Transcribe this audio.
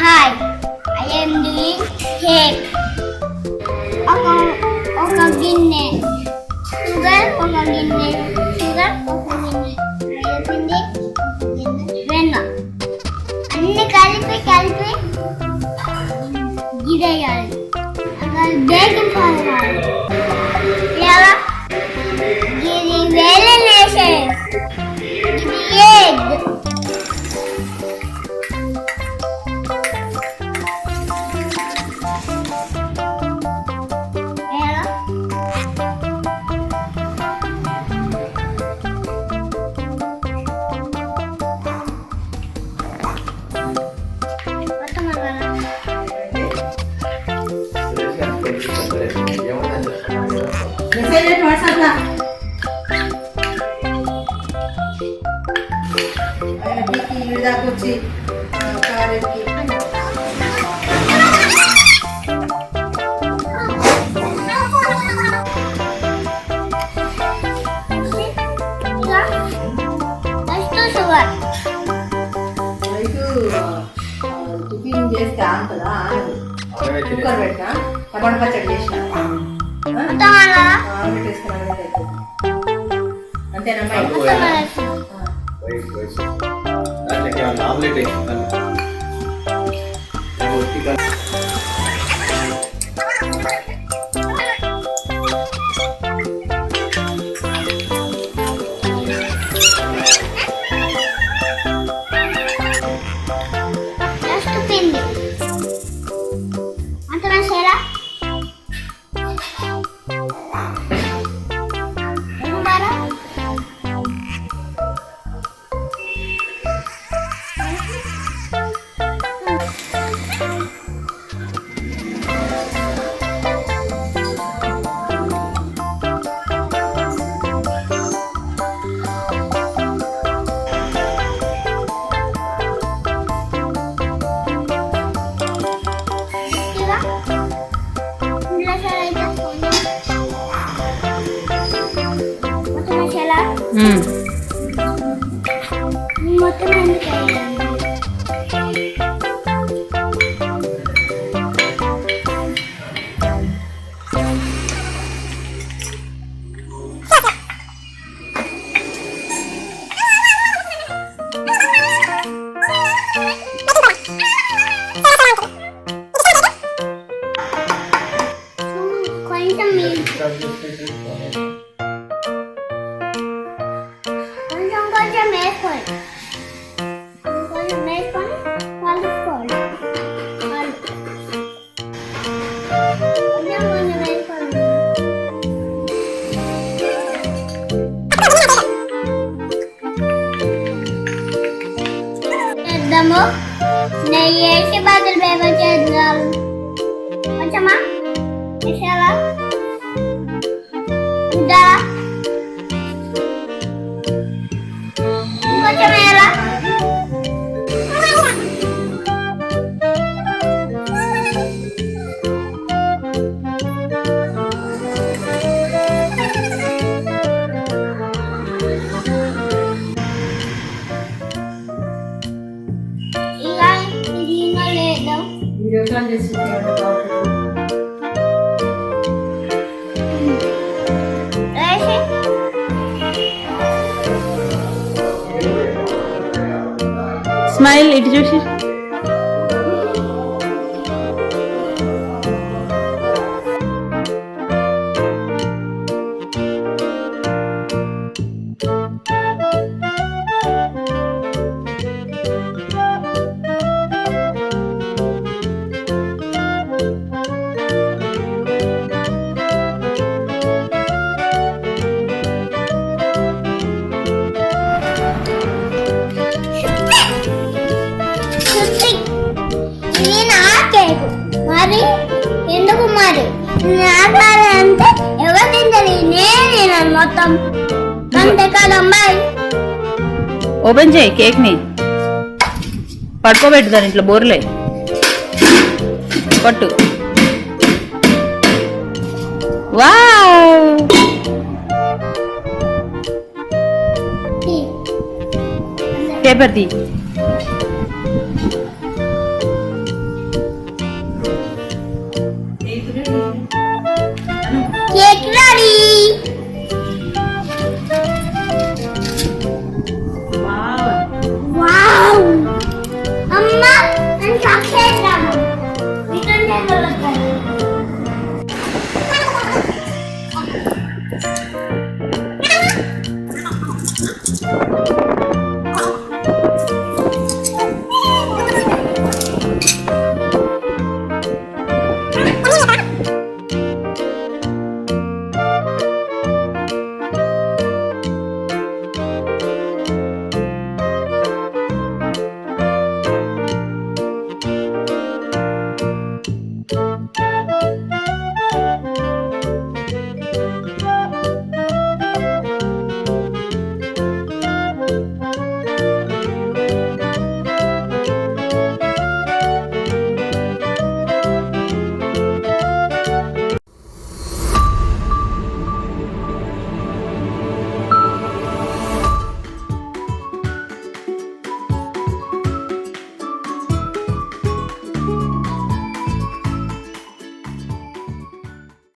Hi, I am doing cake. ఒక గిన్నె sugar, ఒక గిన్నె షుగర్, ఒక గిన్నె వేసింది, వెన్న అన్ని కలిపి గిరేయాలి. బేకింగ్ పౌడర్ ఇలా ఇది వేసి ఇది ఎగ్ వచ్చి కారెట్కి టిఫిన్ చేస్తే అంతదా కుక్కర్ పెట్టినా టమాటా పచ్చడి చేసిన అంతేనమ్మా. మొత్తం కొంచెం వేసుకొని కలుపుకోవాలి. కొంచెం వేసుకొని చేద్దాము. నెయ్యి వేసి బదులు పేపర్ చేద్దాం. కొంచెమా వేసావా కొంచెం వేయాలా? స్మైల్ ఇటు చూసి మరి ఎందుకు మరి అంటే ఎవరు తింటారు? నేను మొత్తం అంతే కదా అమ్మాయి. ఓపెన్ చేయి కేక్ ని, పడుకోబెట్టు దాని ఇంట్లో బోర్లే పట్టు. వావ్ పేపర్ తీ.